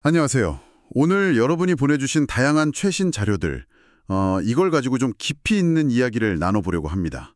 안녕하세요. 오늘 여러분이 보내주신 다양한 최신 자료들, 이걸 가지고 좀 깊이 있는 이야기를 나눠보려고 합니다.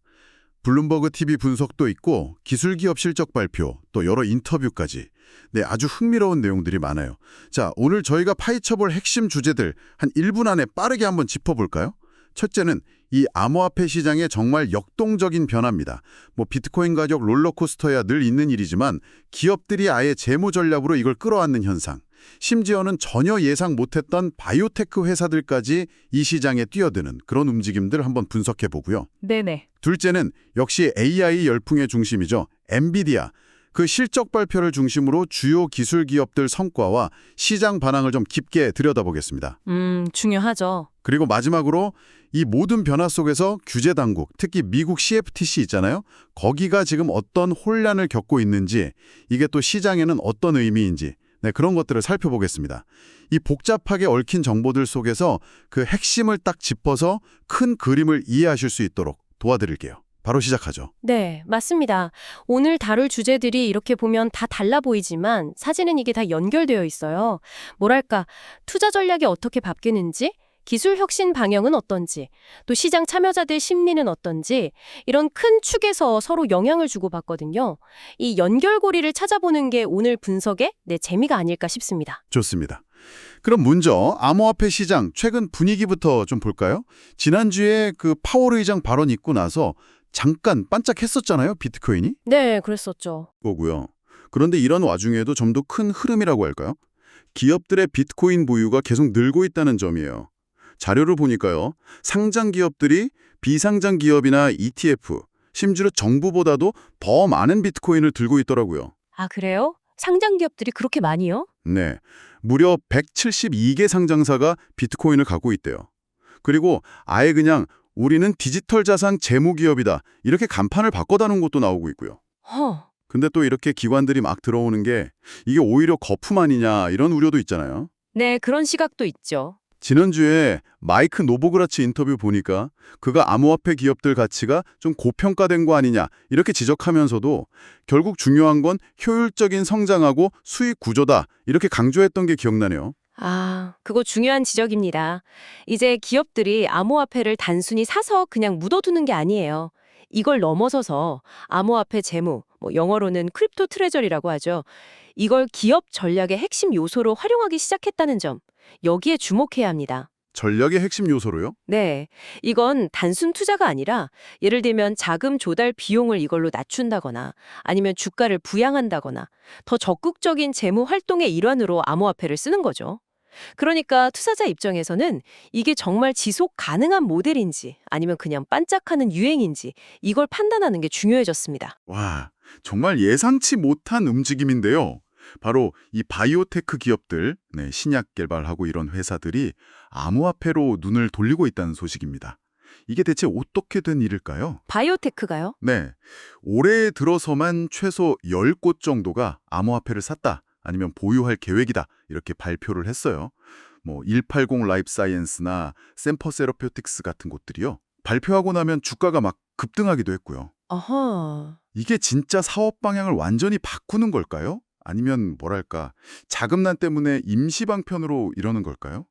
블룸버그 TV 분석도 있고 기술기업 실적 발표, 또 여러 인터뷰까지. 네, 아주 흥미로운 내용들이 많아요. 자, 오늘 저희가 파헤쳐볼 핵심 주제들 한 1분 안에 빠르게 한번 짚어볼까요? 첫째는 이 암호화폐 시장의 정말 역동적인 변화입니다. 비트코인 가격 롤러코스터야 늘 있는 일이지만 기업들이 아예 재무 전략으로 이걸 끌어안는 현상. 심지어는 전혀 예상 못했던 바이오테크 회사들까지 이 시장에 뛰어드는 그런 움직임들 한번 분석해 보고요. 네네. 둘째는 역시 AI 열풍의 중심이죠. 엔비디아. 그 실적 발표를 중심으로 주요 기술 기업들 성과와 시장 반응을 좀 깊게 들여다보겠습니다. 중요하죠. 그리고 마지막으로 이 모든 변화 속에서 규제 당국, 특히 미국 CFTC 있잖아요. 거기가 지금 어떤 혼란을 겪고 있는지, 이게 또 시장에는 어떤 의미인지, 네, 그런 것들을 살펴보겠습니다. 이 복잡하게 얽힌 정보들 속에서 그 핵심을 딱 짚어서 큰 그림을 이해하실 수 있도록 도와드릴게요. 바로 시작하죠. 네, 맞습니다. 오늘 다룰 주제들이 이렇게 보면 다 달라 보이지만 사실은 이게 다 연결되어 있어요. 뭐랄까, 투자 전략이 어떻게 바뀌는지, 기술 혁신 방향은 어떤지, 또 시장 참여자들 심리는 어떤지 이런 큰 축에서 서로 영향을 주고받거든요. 이 연결고리를 찾아보는 게 오늘 분석의 내 재미가 아닐까 싶습니다. 좋습니다. 그럼 먼저 암호화폐 시장 최근 분위기부터 좀 볼까요? 지난주에 그 파월 의장 발언 있고 나서 잠깐 반짝했었잖아요, 비트코인이? 네, 그랬었죠. 거고요. 그런데 이런 와중에도 좀 더 큰 흐름이라고 할까요? 기업들의 비트코인 보유가 계속 늘고 있다는 점이에요. 자료를 보니까요. 상장 기업들이 비상장 기업이나 ETF, 심지어 정부보다도 더 많은 비트코인을 들고 있더라고요. 아, 그래요? 상장 기업들이 그렇게 많이요? 네, 무려 172개 상장사가 비트코인을 갖고 있대요. 그리고 아예 그냥 우리는 디지털 자산 재무 기업이다 이렇게 간판을 바꿔다는 것도 나오고 있고요. 허. 근데 또 이렇게 기관들이 막 들어오는 게 이게 오히려 거품 아니냐 이런 우려도 있잖아요. 네, 그런 시각도 있죠. 지난주에 마이크 노보그라치 인터뷰 보니까 그가 암호화폐 기업들 가치가 좀 고평가된 거 아니냐 이렇게 지적하면서도 결국 중요한 건 효율적인 성장하고 수익 구조다 이렇게 강조했던 게 기억나네요. 아, 그거 중요한 지적입니다. 이제 기업들이 암호화폐를 단순히 사서 그냥 묻어두는 게 아니에요. 이걸 넘어서서 암호화폐 재무, 영어로는 크립토 트레저리라고 하죠. 이걸 기업 전략의 핵심 요소로 활용하기 시작했다는 점, 여기에 주목해야 합니다. 전략의 핵심 요소로요? 네, 이건 단순 투자가 아니라 예를 들면 자금 조달 비용을 이걸로 낮춘다거나 아니면 주가를 부양한다거나 더 적극적인 재무 활동의 일환으로 암호화폐를 쓰는 거죠. 그러니까 투자자 입장에서는 이게 정말 지속 가능한 모델인지 아니면 그냥 반짝하는 유행인지 이걸 판단하는 게 중요해졌습니다. 와, 정말 예상치 못한 움직임인데요. 바로 이 바이오테크 기업들, 네, 신약 개발하고 이런 회사들이 암호화폐로 눈을 돌리고 있다는 소식입니다. 이게 대체 어떻게 된 일일까요? 바이오테크가요? 네, 올해 들어서만 최소 10곳 정도가 암호화폐를 샀다, 아니면 보유할 계획이다 이렇게 발표를 했어요. 180 라이프 사이언스나 샘퍼 세러피우틱스 같은 곳들이요. 발표하고 나면 주가가 막 급등하기도 했고요. 어허. 이게 진짜 사업 방향을 완전히 바꾸는 걸까요? 아니면 뭐랄까, 자금난 때문에 임시 방편으로 이러는 걸까요?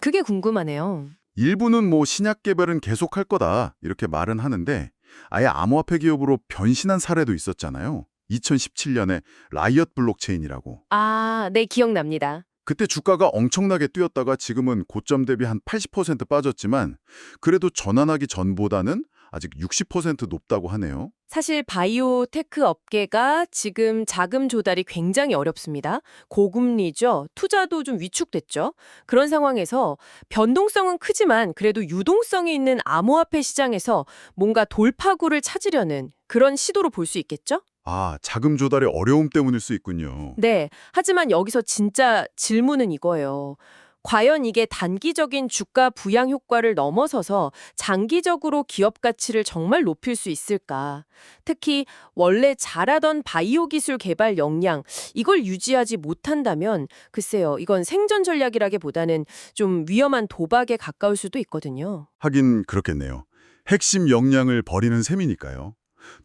그게 궁금하네요. 일부는 신약 개발은 계속할 거다 이렇게 말은 하는데 아예 암호화폐 기업으로 변신한 사례도 있었잖아요. 2017년에 라이엇 블록체인이라고. 아, 네, 기억납니다. 그때 주가가 엄청나게 뛰었다가 지금은 고점 대비 한 80% 빠졌지만 그래도 전환하기 전보다는 아직 60% 높다고 하네요. 사실 바이오테크 업계가 지금 자금 조달이 굉장히 어렵습니다. 고금리죠. 투자도 좀 위축됐죠. 그런 상황에서 변동성은 크지만 그래도 유동성이 있는 암호화폐 시장에서 뭔가 돌파구를 찾으려는 그런 시도로 볼 수 있겠죠? 아, 자금 조달의 어려움 때문일 수 있군요. 네. 하지만 여기서 진짜 질문은 이거예요. 과연 이게 단기적인 주가 부양 효과를 넘어서서 장기적으로 기업 가치를 정말 높일 수 있을까? 특히 원래 잘하던 바이오 기술 개발 역량, 이걸 유지하지 못한다면 글쎄요, 이건 생존 전략이라기보다는 좀 위험한 도박에 가까울 수도 있거든요. 하긴 그렇겠네요. 핵심 역량을 버리는 셈이니까요.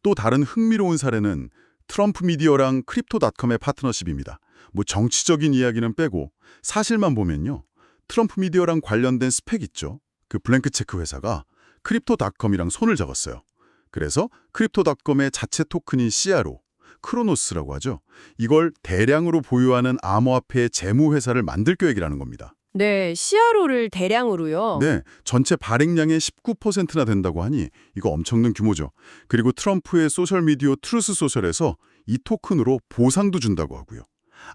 또 다른 흥미로운 사례는 트럼프 미디어랑 크립토닷컴의 파트너십입니다. 뭐 정치적인 이야기는 빼고 사실만 보면요. 트럼프 미디어랑 관련된 스펙 있죠. 그 블랭크 체크 회사가 크립토닷컴이랑 손을 잡았어요. 그래서 크립토닷컴의 자체 토큰인 CRO, 크로노스라고 하죠. 이걸 대량으로 보유하는 암호화폐 재무회사를 만들 계획이라는 겁니다. 네, CRO를 대량으로요. 네, 전체 발행량의 19%나 된다고 하니 이거 엄청난 규모죠. 그리고 트럼프의 소셜미디어 트루스 소셜에서 이 토큰으로 보상도 준다고 하고요.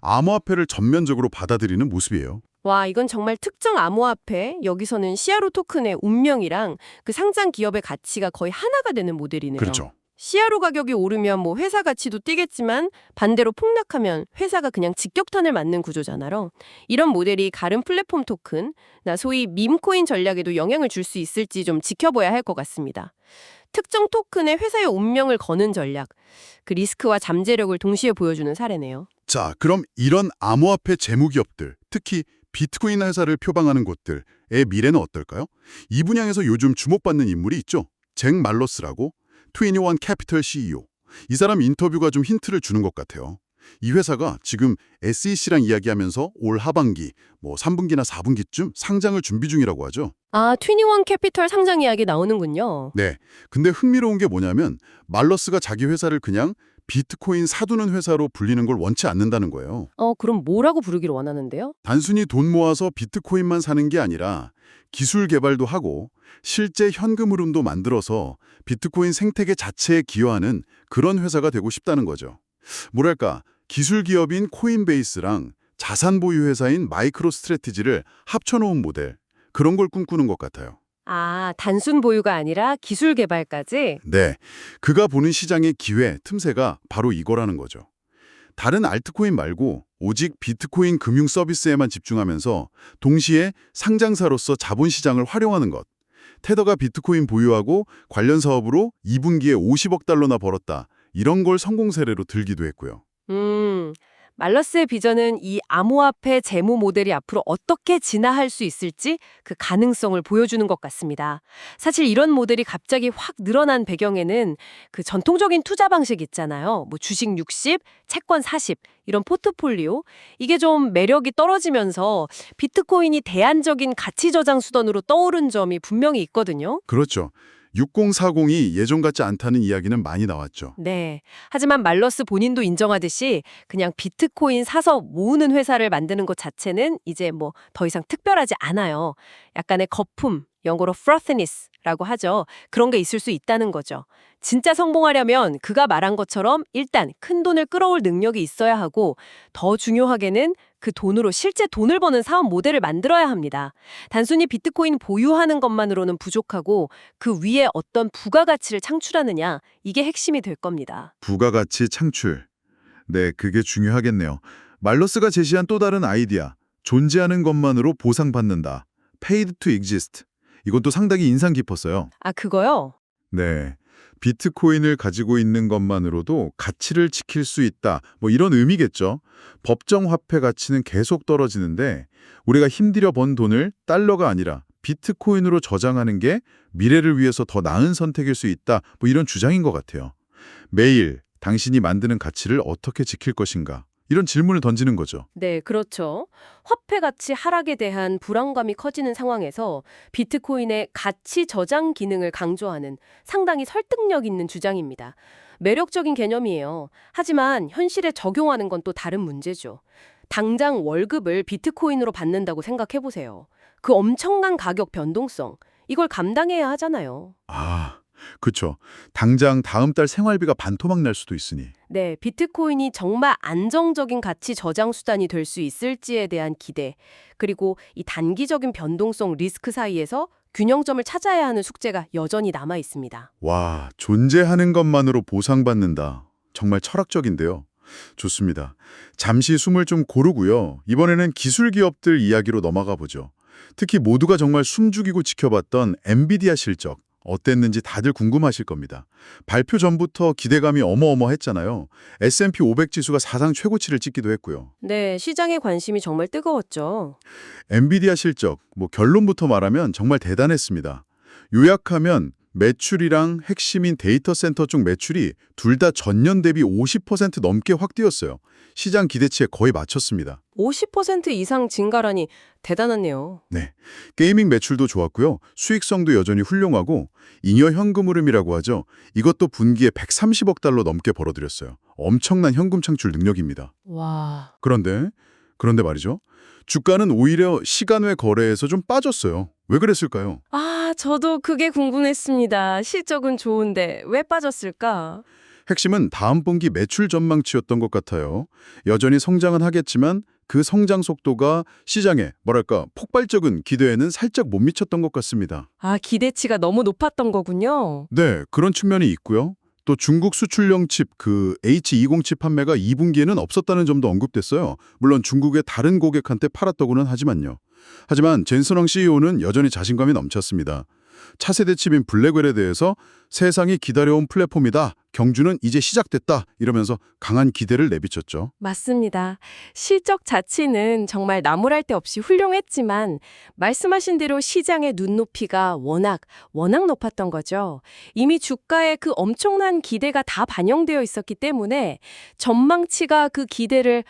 암호화폐를 전면적으로 받아들이는 모습이에요. 와, 이건 정말 특정 암호화폐, 여기서는 CRO 토큰의 운명이랑 그 상장 기업의 가치가 거의 하나가 되는 모델이네요. 그렇죠. CRO 가격이 오르면 뭐 회사 가치도 뛰겠지만 반대로 폭락하면 회사가 그냥 직격탄을 맞는 구조잖아요. 이런 모델이 가름 플랫폼 토큰, 나 소위 밈코인 전략에도 영향을 줄 수 있을지 좀 지켜봐야 할 것 같습니다. 특정 토큰의 회사의 운명을 거는 전략, 그 리스크와 잠재력을 동시에 보여주는 사례네요. 자, 그럼 이런 암호화폐 재무기업들, 특히 비트코인 회사를 표방하는 곳들의 미래는 어떨까요? 이 분야에서 요즘 주목받는 인물이 있죠. 잭 말러스라고 21 캐피털 CEO. 이 사람 인터뷰가 좀 힌트를 주는 것 같아요. 이 회사가 지금 SEC랑 이야기하면서 올 하반기, 뭐 3분기나 4분기쯤 상장을 준비 중이라고 하죠. 아, 21 캐피털 상장 이야기 나오는군요. 네. 근데 흥미로운 게 뭐냐면 말러스가 자기 회사를 그냥 비트코인 사두는 회사로 불리는 걸 원치 않는다는 거예요. 그럼 뭐라고 부르기를 원하는데요? 단순히 돈 모아서 비트코인만 사는 게 아니라 기술 개발도 하고 실제 현금 흐름도 만들어서 비트코인 생태계 자체에 기여하는 그런 회사가 되고 싶다는 거죠. 뭐랄까, 기술 기업인 코인베이스랑 자산 보유 회사인 마이크로 스트래티지를 합쳐놓은 모델, 그런 걸 꿈꾸는 것 같아요. 아, 단순 보유가 아니라 기술 개발까지? 네, 그가 보는 시장의 기회, 틈새가 바로 이거라는 거죠. 다른 알트코인 말고 오직 비트코인 금융 서비스에만 집중하면서 동시에 상장사로서 자본시장을 활용하는 것. 테더가 비트코인 보유하고 관련 사업으로 2분기에 50억 달러나 벌었다. 이런 걸 성공 사례로 들기도 했고요. 말러스의 비전은 이 암호화폐 재무 모델이 앞으로 어떻게 진화할 수 있을지 그 가능성을 보여주는 것 같습니다. 사실 이런 모델이 갑자기 확 늘어난 배경에는 그 전통적인 투자 방식 있잖아요. 뭐 주식 60, 채권 40 이런 포트폴리오. 이게 좀 매력이 떨어지면서 비트코인이 대안적인 가치 저장 수단으로 떠오른 점이 분명히 있거든요. 그렇죠. 6040이 예전 같지 않다는 이야기는 많이 나왔죠. 네. 하지만 말러스 본인도 인정하듯이 그냥 비트코인 사서 모으는 회사를 만드는 것 자체는 이제 뭐 더 이상 특별하지 않아요. 약간의 거품, 영어로 frothiness라고 하죠. 그런 게 있을 수 있다는 거죠. 진짜 성공하려면 그가 말한 것처럼 일단 큰 돈을 끌어올 능력이 있어야 하고 더 중요하게는 그 돈으로 실제 돈을 버는 사업 모델을 만들어야 합니다. 단순히 비트코인 보유하는 것만으로는 부족하고 그 위에 어떤 부가가치를 창출하느냐, 이게 핵심이 될 겁니다. 부가가치 창출. 네, 그게 중요하겠네요. 말러스가 제시한 또 다른 아이디어. 존재하는 것만으로 보상받는다. Paid to exist. 이건 또 상당히 인상 깊었어요. 아, 그거요? 네. 비트코인을 가지고 있는 것만으로도 가치를 지킬 수 있다. 뭐 이런 의미겠죠. 법정 화폐 가치는 계속 떨어지는데 우리가 힘들여 번 돈을 달러가 아니라 비트코인으로 저장하는 게 미래를 위해서 더 나은 선택일 수 있다. 뭐 이런 주장인 것 같아요. 매일 당신이 만드는 가치를 어떻게 지킬 것인가? 이런 질문을 던지는 거죠. 네, 그렇죠. 화폐 가치 하락에 대한 불안감이 커지는 상황에서 비트코인의 가치 저장 기능을 강조하는 상당히 설득력 있는 주장입니다. 매력적인 개념이에요. 하지만 현실에 적용하는 건 또 다른 문제죠. 당장 월급을 비트코인으로 받는다고 생각해 보세요. 그 엄청난 가격 변동성, 이걸 감당해야 하잖아요. 아, 그렇죠. 당장 다음 달 생활비가 반토막 날 수도 있으니. 네, 비트코인이 정말 안정적인 가치 저장 수단이 될 수 있을지에 대한 기대, 그리고 이 단기적인 변동성 리스크 사이에서 균형점을 찾아야 하는 숙제가 여전히 남아 있습니다. 와, 존재하는 것만으로 보상받는다. 정말 철학적인데요. 좋습니다. 잠시 숨을 좀 고르고요. 이번에는 기술 기업들 이야기로 넘어가 보죠. 특히 모두가 정말 숨죽이고 지켜봤던 엔비디아 실적. 어땠는지 다들 궁금하실 겁니다. 발표 전부터 기대감이 어마어마했잖아요. S&P 500 지수가 사상 최고치를 찍기도 했고요. 네, 시장의 관심이 정말 뜨거웠죠. 엔비디아 실적, 결론부터 말하면 정말 대단했습니다. 요약하면 매출이랑 핵심인 데이터 센터 쪽 매출이 둘 다 전년 대비 50% 넘게 확 뛰었어요. 시장 기대치에 거의 맞췄습니다. 50% 이상 증가라니 대단하네요. 네, 게이밍 매출도 좋았고요. 수익성도 여전히 훌륭하고 잉여 현금 흐름이라고 하죠. 이것도 분기에 130억 달러 넘게 벌어들였어요. 엄청난 현금 창출 능력입니다. 와. 그런데 말이죠. 주가는 오히려 시간 외 거래에서 좀 빠졌어요. 왜 그랬을까요? 아, 저도 그게 궁금했습니다. 실적은 좋은데 왜 빠졌을까? 핵심은 다음 분기 매출 전망치였던 것 같아요. 여전히 성장은 하겠지만 그 성장 속도가 시장에 폭발적인 기대에는 살짝 못 미쳤던 것 같습니다. 아, 기대치가 너무 높았던 거군요. 네, 그런 측면이 있고요. 또 중국 수출용 칩 H20 칩 판매가 2분기에는 없었다는 점도 언급됐어요. 물론 중국의 다른 고객한테 팔았다고는 하지만요. 하지만 젠슨왕 CEO는 여전히 자신감이 넘쳤습니다. 차세대 칩인 블랙웰에 대해서 세상이 기다려온 플랫폼이다. 경주는 이제 시작됐다. 이러면서 강한 기대를 내비쳤죠. 맞습니다. 실적 자체는 정말 나무랄 데 없이 훌륭했지만 말씀하신 대로 시장의 눈높이가 워낙 높았던 거죠. 이미 주가에 그 엄청난 기대가 다 반영되어 있었기 때문에 전망치가 그 기대를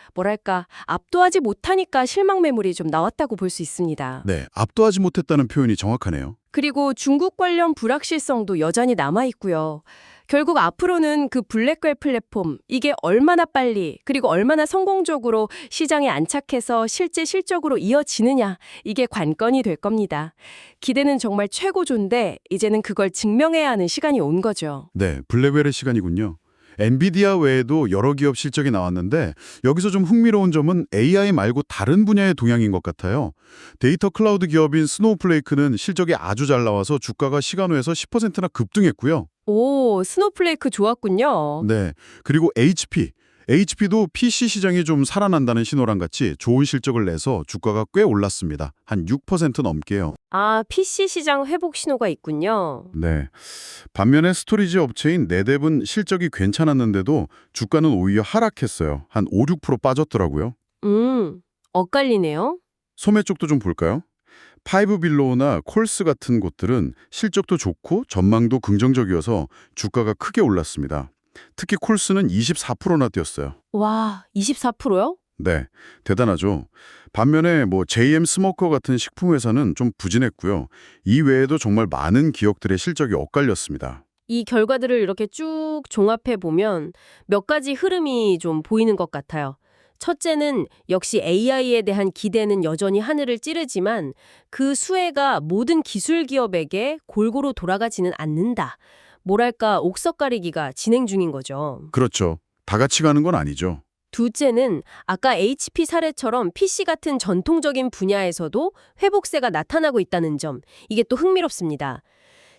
압도하지 못하니까 실망 매물이 좀 나왔다고 볼 수 있습니다. 네, 압도하지 못했다는 표현이 정확하네요. 그리고 중국 관련 불확실성도 여전히 남아있고요. 결국 앞으로는 그 블랙웰 플랫폼, 이게 얼마나 빨리 그리고 얼마나 성공적으로 시장에 안착해서 실제 실적으로 이어지느냐, 이게 관건이 될 겁니다. 기대는 정말 최고조인데 이제는 그걸 증명해야 하는 시간이 온 거죠. 네, 블랙웰의 시간이군요. 엔비디아 외에도 여러 기업 실적이 나왔는데 여기서 좀 흥미로운 점은 AI 말고 다른 분야의 동향인 것 같아요. 데이터 클라우드 기업인 스노우플레이크는 실적이 아주 잘 나와서 주가가 시간 외에서 10%나 급등했고요. 오, 스노우플레이크 좋았군요. 네, 그리고 HP도 PC 시장이 좀 살아난다는 신호랑 같이 좋은 실적을 내서 주가가 꽤 올랐습니다. 한 6% 넘게요. 아, PC 시장 회복 신호가 있군요. 네. 반면에 스토리지 업체인 네뎁은 실적이 괜찮았는데도 주가는 오히려 하락했어요. 한 5, 6% 빠졌더라고요. 엇갈리네요. 소매 쪽도 좀 볼까요? 파이브빌로우나 콜스 같은 곳들은 실적도 좋고 전망도 긍정적이어서 주가가 크게 올랐습니다. 특히 콜스는 24%나 뛰었어요. 와, 24%요? 네, 대단하죠. 반면에 JM 스모커 같은 식품회사는 좀 부진했고요. 이 외에도 정말 많은 기업들의 실적이 엇갈렸습니다. 이 결과들을 이렇게 쭉 종합해 보면 몇 가지 흐름이 좀 보이는 것 같아요. 첫째는 역시 AI에 대한 기대는 여전히 하늘을 찌르지만 그 수혜가 모든 기술 기업에게 골고루 돌아가지는 않는다. 옥석 가리기가 진행 중인 거죠. 그렇죠. 다 같이 가는 건 아니죠. 둘째는 아까 HP 사례처럼 PC 같은 전통적인 분야에서도 회복세가 나타나고 있다는 점, 이게 또 흥미롭습니다.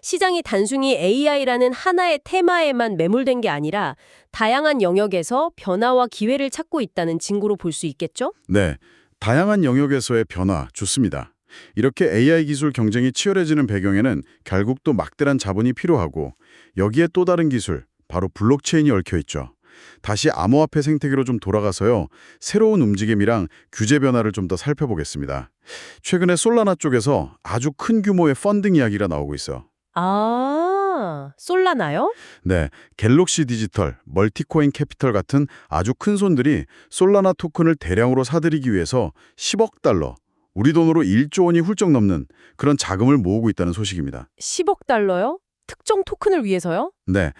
시장이 단순히 AI라는 하나의 테마에만 매몰된 게 아니라 다양한 영역에서 변화와 기회를 찾고 있다는 징조로 볼 수 있겠죠? 네, 다양한 영역에서의 변화 좋습니다. 이렇게 AI 기술 경쟁이 치열해지는 배경에는 결국 또 막대한 자본이 필요하고 여기에 또 다른 기술, 바로 블록체인이 얽혀 있죠. 다시 암호화폐 생태계로 좀 돌아가서요. 새로운 움직임이랑 규제 변화를 좀 더 살펴보겠습니다. 최근에 솔라나 쪽에서 아주 큰 규모의 펀딩 이야기가 나오고 있어요. 아, 솔라나요? 네, 갤럭시 디지털, 멀티코인 캐피털 같은 아주 큰 손들이 솔라나 토큰을 대량으로 사들이기 위해서 10억 달러, 우리 돈으로 1조 원이 훌쩍 넘는 그런 자금을 모으고 있다는 소식입니다. 10억 달러요? 특정 토큰을 위해서요? 네,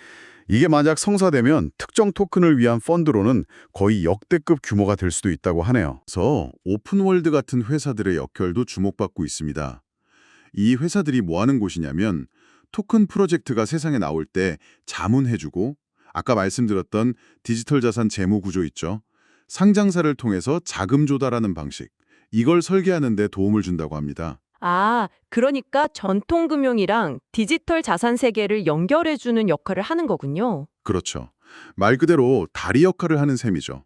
이게 만약 성사되면 특정 토큰을 위한 펀드로는 거의 역대급 규모가 될 수도 있다고 하네요. 그래서 오픈월드 같은 회사들의 역할도 주목받고 있습니다. 이 회사들이 뭐 하는 곳이냐면 토큰 프로젝트가 세상에 나올 때 자문해주고 아까 말씀드렸던 디지털 자산 재무 구조 있죠. 상장사를 통해서 자금 조달하는 방식. 이걸 설계하는 데 도움을 준다고 합니다. 아, 그러니까 전통금융이랑 디지털 자산 세계를 연결해주는 역할을 하는 거군요. 그렇죠. 말 그대로 다리 역할을 하는 셈이죠.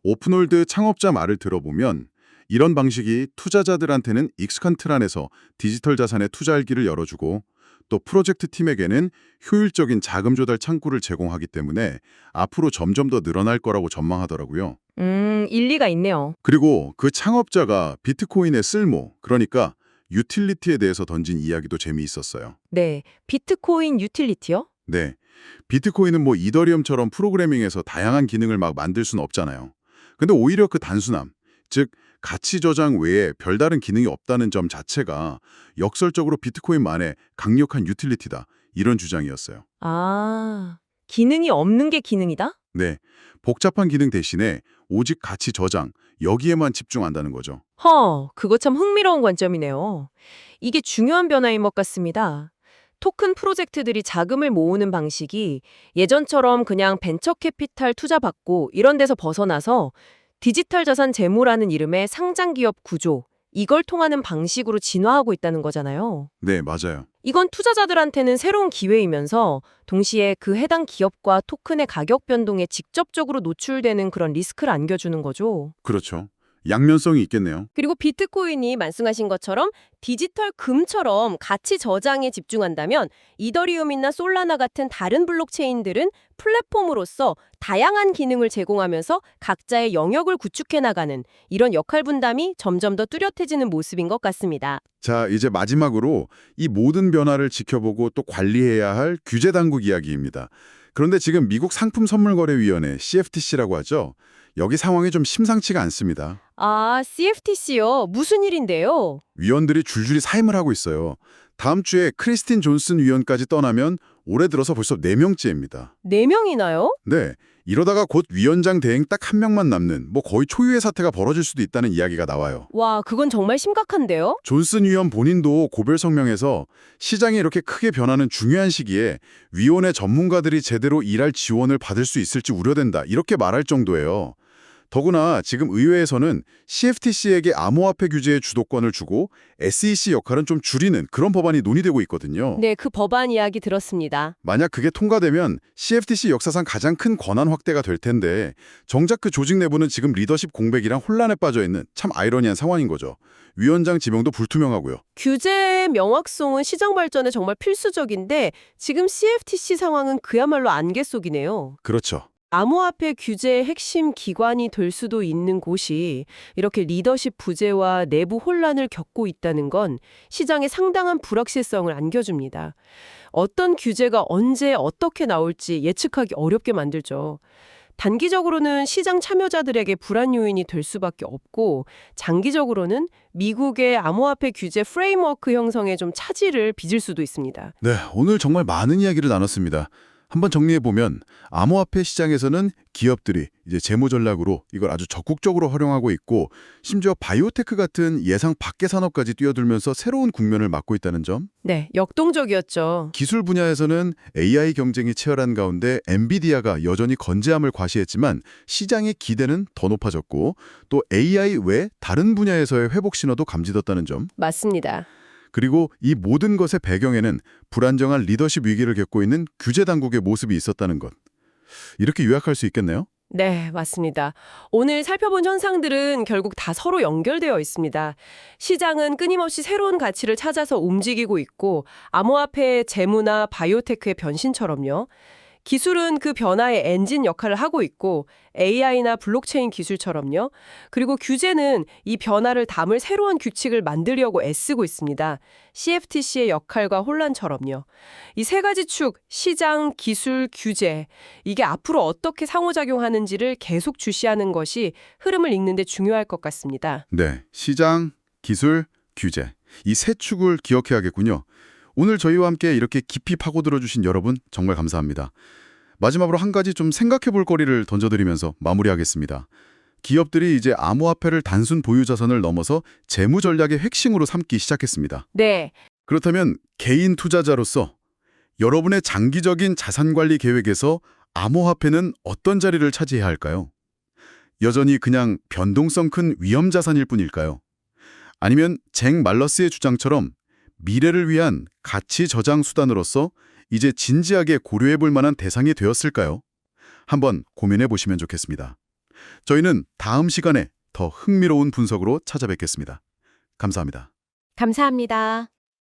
오픈월드 창업자 말을 들어보면 이런 방식이 투자자들한테는 익숙한 틀 안에서 디지털 자산에 투자할 길을 열어주고 또 프로젝트 팀에게는 효율적인 자금 조달 창구를 제공하기 때문에 앞으로 점점 더 늘어날 거라고 전망하더라고요. 일리가 있네요. 그리고 그 창업자가 비트코인의 쓸모, 그러니까 유틸리티에 대해서 던진 이야기도 재미있었어요. 네, 비트코인 유틸리티요? 네. 비트코인은 뭐 이더리움처럼 프로그래밍에서 다양한 기능을 막 만들 수는 없잖아요. 근데 오히려 그 단순함, 즉 가치 저장 외에 별다른 기능이 없다는 점 자체가 역설적으로 비트코인만의 강력한 유틸리티다. 이런 주장이었어요. 아, 기능이 없는 게 기능이다? 네. 복잡한 기능 대신에 오직 가치 저장, 여기에만 집중한다는 거죠. 그거 참 흥미로운 관점이네요. 이게 중요한 변화인 것 같습니다. 토큰 프로젝트들이 자금을 모으는 방식이 예전처럼 그냥 벤처 캐피탈 투자 받고 이런 데서 벗어나서 디지털 자산 재무라는 이름의 상장 기업 구조, 이걸 통하는 방식으로 진화하고 있다는 거잖아요. 네, 맞아요. 이건 투자자들한테는 새로운 기회이면서 동시에 그 해당 기업과 토큰의 가격 변동에 직접적으로 노출되는 그런 리스크를 안겨주는 거죠. 그렇죠. 양면성이 있겠네요. 그리고 비트코인이 말씀하신 것처럼 디지털 금처럼 가치 저장에 집중한다면 이더리움이나 솔라나 같은 다른 블록체인들은 플랫폼으로서 다양한 기능을 제공하면서 각자의 영역을 구축해 나가는 이런 역할 분담이 점점 더 뚜렷해지는 모습인 것 같습니다. 자, 이제 마지막으로 이 모든 변화를 지켜보고 또 관리해야 할 규제 당국 이야기입니다. 그런데 지금 미국 상품선물거래위원회 CFTC라고 하죠. 여기 상황이 좀 심상치가 않습니다. 아, CFTC요? 무슨 일인데요? 위원들이 줄줄이 사임을 하고 있어요. 다음 주에 크리스틴 존슨 위원까지 떠나면 올해 들어서 벌써 4명째입니다. 4명이나요? 네, 이러다가 곧 위원장 대행 딱 한 명만 남는 뭐 거의 초유의 사태가 벌어질 수도 있다는 이야기가 나와요. 와, 그건 정말 심각한데요? 존슨 위원 본인도 고별 성명에서 시장이 이렇게 크게 변하는 중요한 시기에 위원회 전문가들이 제대로 일할 지원을 받을 수 있을지 우려된다 이렇게 말할 정도예요. 더구나 지금 의회에서는 CFTC에게 암호화폐 규제의 주도권을 주고 SEC 역할은 좀 줄이는 그런 법안이 논의되고 있거든요. 네, 그 법안 이야기 들었습니다. 만약 그게 통과되면 CFTC 역사상 가장 큰 권한 확대가 될 텐데 정작 그 조직 내부는 지금 리더십 공백이랑 혼란에 빠져 있는 참 아이러니한 상황인 거죠. 위원장 지명도 불투명하고요. 규제의 명확성은 시장 발전에 정말 필수적인데 지금 CFTC 상황은 그야말로 안개 속이네요. 그렇죠. 암호화폐 규제의 핵심 기관이 될 수도 있는 곳이 이렇게 리더십 부재와 내부 혼란을 겪고 있다는 건 시장에 상당한 불확실성을 안겨줍니다. 어떤 규제가 언제 어떻게 나올지 예측하기 어렵게 만들죠. 단기적으로는 시장 참여자들에게 불안 요인이 될 수밖에 없고 장기적으로는 미국의 암호화폐 규제 프레임워크 형성에 좀 차질을 빚을 수도 있습니다. 네, 오늘 정말 많은 이야기를 나눴습니다. 한번 정리해보면 암호화폐 시장에서는 기업들이 이제 재무 전략으로 이걸 아주 적극적으로 활용하고 있고 심지어 바이오테크 같은 예상 밖의 산업까지 뛰어들면서 새로운 국면을 맞고 있다는 점. 네, 역동적이었죠. 기술 분야에서는 AI 경쟁이 치열한 가운데 엔비디아가 여전히 건재함을 과시했지만 시장의 기대는 더 높아졌고 또 AI 외 다른 분야에서의 회복 신호도 감지됐다는 점. 맞습니다. 그리고 이 모든 것의 배경에는 불안정한 리더십 위기를 겪고 있는 규제 당국의 모습이 있었다는 것. 이렇게 요약할 수 있겠네요? 네, 맞습니다. 오늘 살펴본 현상들은 결국 다 서로 연결되어 있습니다. 시장은 끊임없이 새로운 가치를 찾아서 움직이고 있고 암호화폐의 재무나 바이오테크의 변신처럼요. 기술은 그 변화의 엔진 역할을 하고 있고 AI나 블록체인 기술처럼요. 그리고 규제는 이 변화를 담을 새로운 규칙을 만들려고 애쓰고 있습니다. CFTC의 역할과 혼란처럼요. 이 세 가지 축, 시장, 기술, 규제, 이게 앞으로 어떻게 상호작용하는지를 계속 주시하는 것이 흐름을 읽는 데 중요할 것 같습니다. 네, 시장, 기술, 규제. 이 세 축을 기억해야겠군요. 오늘 저희와 함께 이렇게 깊이 파고들어주신 여러분 정말 감사합니다. 마지막으로 한 가지 좀 생각해볼 거리를 던져드리면서 마무리하겠습니다. 기업들이 이제 암호화폐를 단순 보유 자산을 넘어서 재무 전략의 핵심으로 삼기 시작했습니다. 네, 그렇다면 개인 투자자로서 여러분의 장기적인 자산관리 계획에서 암호화폐는 어떤 자리를 차지해야 할까요? 여전히 그냥 변동성 큰 위험 자산일 뿐일까요? 아니면 잭 말러스의 주장처럼 미래를 위한 가치 저장 수단으로서 이제 진지하게 고려해 볼 만한 대상이 되었을까요? 한번 고민해 보시면 좋겠습니다. 저희는 다음 시간에 더 흥미로운 분석으로 찾아뵙겠습니다. 감사합니다. 감사합니다.